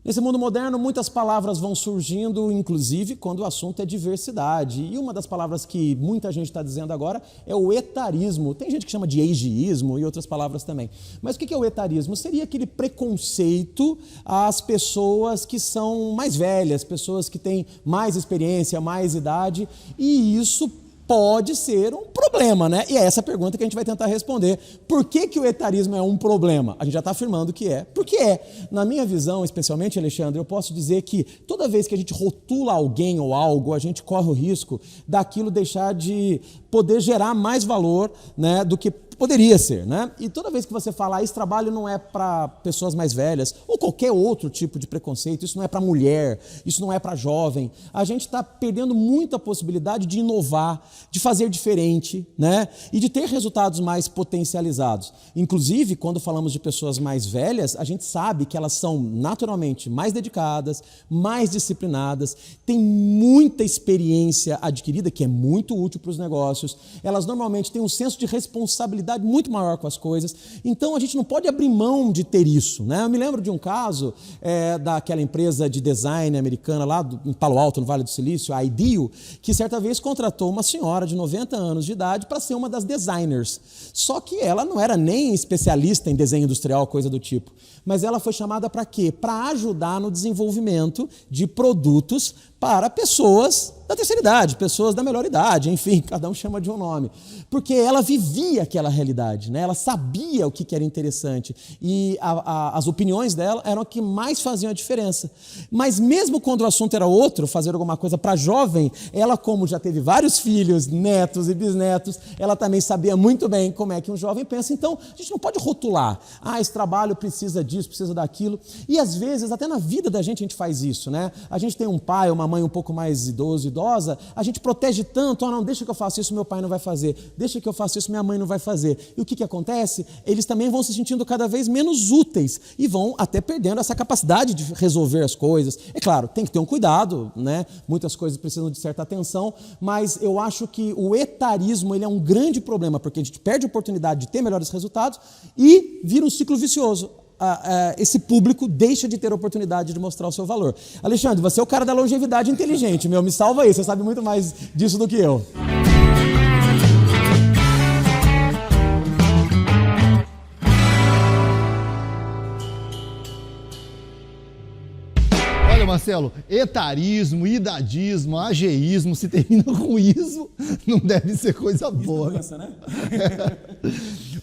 Nesse mundo moderno, muitas palavras vão surgindo, inclusive quando o assunto é diversidade. E uma das palavras que muita gente está dizendo agora é o etarismo. Tem gente que chama de ageísmo e outras palavras também. Mas o que é o etarismo? Seria aquele preconceito às pessoas que são mais velhas, pessoas que têm mais experiência, mais idade, e isso pode ser um problema, né? E é essa pergunta que a gente vai tentar responder. Por que o etarismo é um problema? A gente já está afirmando que é. Porque é. Na minha visão, especialmente, Alexandre, eu posso dizer que toda vez que a gente rotula alguém ou algo, a gente corre o risco daquilo deixar de poder gerar mais valor, né, do que poderia ser, né? E toda vez que você fala, esse trabalho não é para pessoas mais velhas, ou qualquer outro tipo de preconceito, isso não é para mulher, isso não é para jovem, a gente está perdendo muita possibilidade de inovar, de fazer diferente, né? E de ter resultados mais potencializados. Inclusive, quando falamos de pessoas mais velhas, a gente sabe que elas são naturalmente mais dedicadas, mais disciplinadas, têm muita experiência adquirida, que é muito útil para os negócios, elas normalmente têm um senso de responsabilidade muito maior com as coisas, então a gente não pode abrir mão de ter isso, né? Eu me lembro de um caso daquela empresa de design americana lá em Palo Alto, no Vale do Silício, a IDEO, que certa vez contratou uma senhora de 90 anos de idade para ser uma das designers, só que ela não era nem especialista em desenho industrial, coisa do tipo, mas ela foi chamada para quê? Para ajudar no desenvolvimento de produtos para pessoas da terceira idade, pessoas da melhor idade, enfim, cada um chama de um nome. Porque ela vivia aquela realidade, né? Ela sabia o que era interessante e as opiniões dela eram o que mais faziam a diferença. Mas mesmo quando o assunto era outro, fazer alguma coisa para jovem, ela, como já teve vários filhos, netos e bisnetos, ela também sabia muito bem como é que um jovem pensa. Então, a gente não pode rotular. Esse trabalho precisa disso, precisa daquilo. E às vezes, até na vida da gente faz isso, né? A gente tem um pai, uma mãe um pouco mais idoso, idosa, a gente protege tanto, não, deixa que eu faça isso, meu pai não vai fazer, deixa que eu faça isso, minha mãe não vai fazer. E o que acontece? Eles também vão se sentindo cada vez menos úteis e vão até perdendo essa capacidade de resolver as coisas. É claro, tem que ter um cuidado, né? Muitas coisas precisam de certa atenção, mas eu acho que o etarismo ele é um grande problema, porque a gente perde a oportunidade de ter melhores resultados e vira um ciclo vicioso. Esse público deixa de ter a oportunidade de mostrar o seu valor. Alexandre, você é o cara da longevidade inteligente, me salva aí, você sabe muito mais disso do que eu. Olha, Marcelo, etarismo, idadismo, ageísmo, se termina com ismo, não deve ser coisa boa. Pensa, né?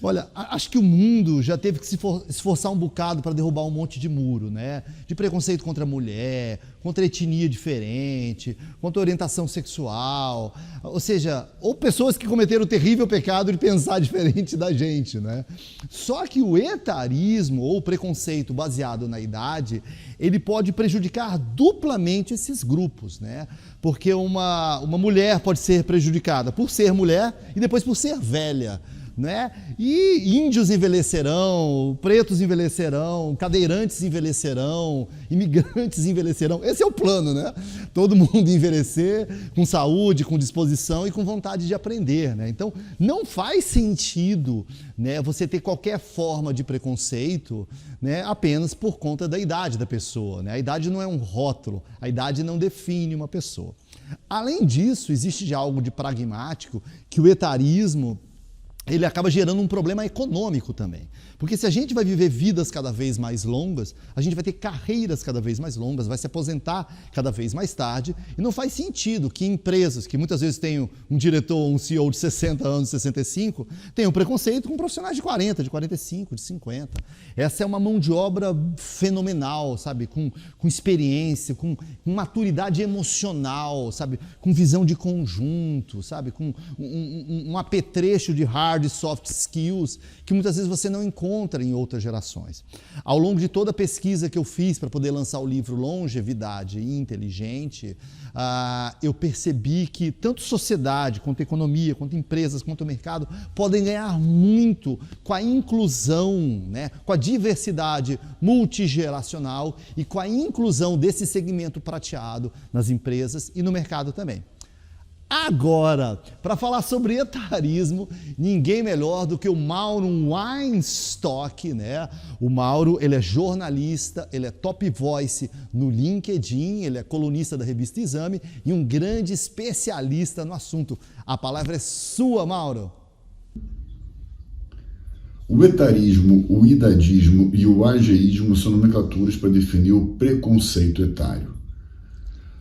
Olha, acho que o mundo já teve que se esforçar um bocado para derrubar um monte de muro, né? De preconceito contra a mulher, contra a etnia diferente, contra a orientação sexual, ou seja, ou pessoas que cometeram o terrível pecado de pensar diferente da gente, né? Só que o etarismo ou o preconceito baseado na idade, ele pode prejudicar duplamente esses grupos, né? Porque uma mulher pode ser prejudicada por ser mulher e depois por ser velha, né? E índios envelhecerão, pretos envelhecerão, cadeirantes envelhecerão, imigrantes envelhecerão. Esse é o plano, né? Todo mundo envelhecer com saúde, com disposição e com vontade de aprender, né? Então, não faz sentido, né, você ter qualquer forma de preconceito, né, apenas por conta da idade da pessoa, né? A idade não é um rótulo, a idade não define uma pessoa. Além disso, existe já algo de pragmático que o etarismo ele acaba gerando um problema econômico também. Porque se a gente vai viver vidas cada vez mais longas, a gente vai ter carreiras cada vez mais longas, vai se aposentar cada vez mais tarde, e não faz sentido que empresas que muitas vezes têm um diretor, um CEO de 60 anos, 65, tenham preconceito com profissionais de 40, de 45, de 50. Essa é uma mão de obra fenomenal, sabe? Com experiência, com maturidade emocional, sabe? Com visão de conjunto, sabe? Com um apetrecho de hard e soft skills que muitas vezes você não encontra em outras gerações. Ao longo de toda a pesquisa que eu fiz para poder lançar o livro Longevidade Inteligente, eu percebi que tanto sociedade, quanto economia, quanto empresas, quanto mercado podem ganhar muito com a inclusão, né, com a diversidade multigeracional e com a inclusão desse segmento prateado nas empresas e no mercado também. Agora, para falar sobre etarismo, ninguém melhor do que o Mauro Weinstock, né? O Mauro, ele é jornalista, ele é top voice no LinkedIn, ele é colunista da revista Exame e um grande especialista no assunto. A palavra é sua, Mauro. O etarismo, o idadismo e o ageísmo são nomenclaturas para definir o preconceito etário.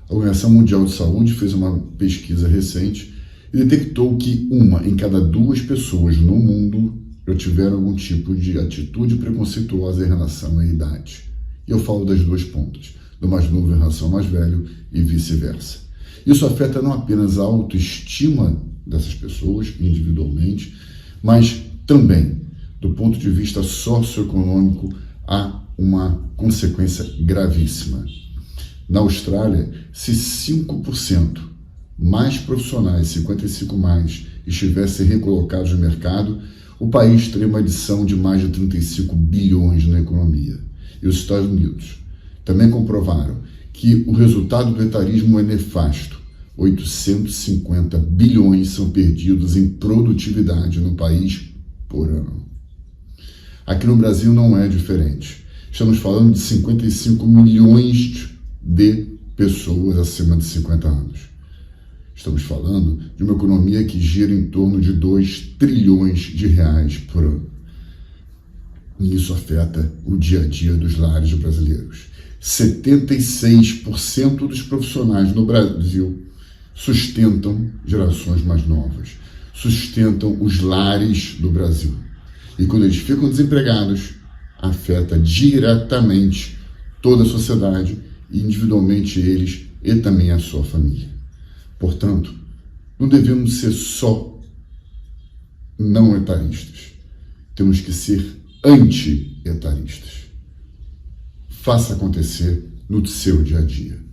A Organização Mundial de Saúde fez uma pesquisa recente e detectou que 1 em cada 2 pessoas no mundo já tiveram algum tipo de atitude preconceituosa em relação à idade. E eu falo das duas pontas, do mais novo em relação ao mais velho e vice-versa. Isso afeta não apenas a autoestima dessas pessoas individualmente, mas também, do ponto de vista socioeconômico, há uma consequência gravíssima. Na Austrália, se 5% mais profissionais, 55 mais, estivessem recolocados no mercado, o país teria uma adição de mais de 35 bilhões na economia. E os Estados Unidos também comprovaram que o resultado do etarismo é nefasto. 850 bilhões são perdidos em produtividade no país por ano. Aqui no Brasil não é diferente. Estamos falando de 55 milhões de pessoas acima de 50 anos. Estamos falando de uma economia que gira em torno de 2 trilhões de reais por ano. E isso afeta o dia a dia dos lares brasileiros. 76% dos profissionais no Brasil sustentam gerações mais novas, sustentam os lares do Brasil. E quando eles ficam desempregados, afeta diretamente toda a sociedade, individualmente eles e também a sua família. Portanto, não devemos ser só não etaristas. Temos que ser anti-etaristas. Faça acontecer no seu dia a dia.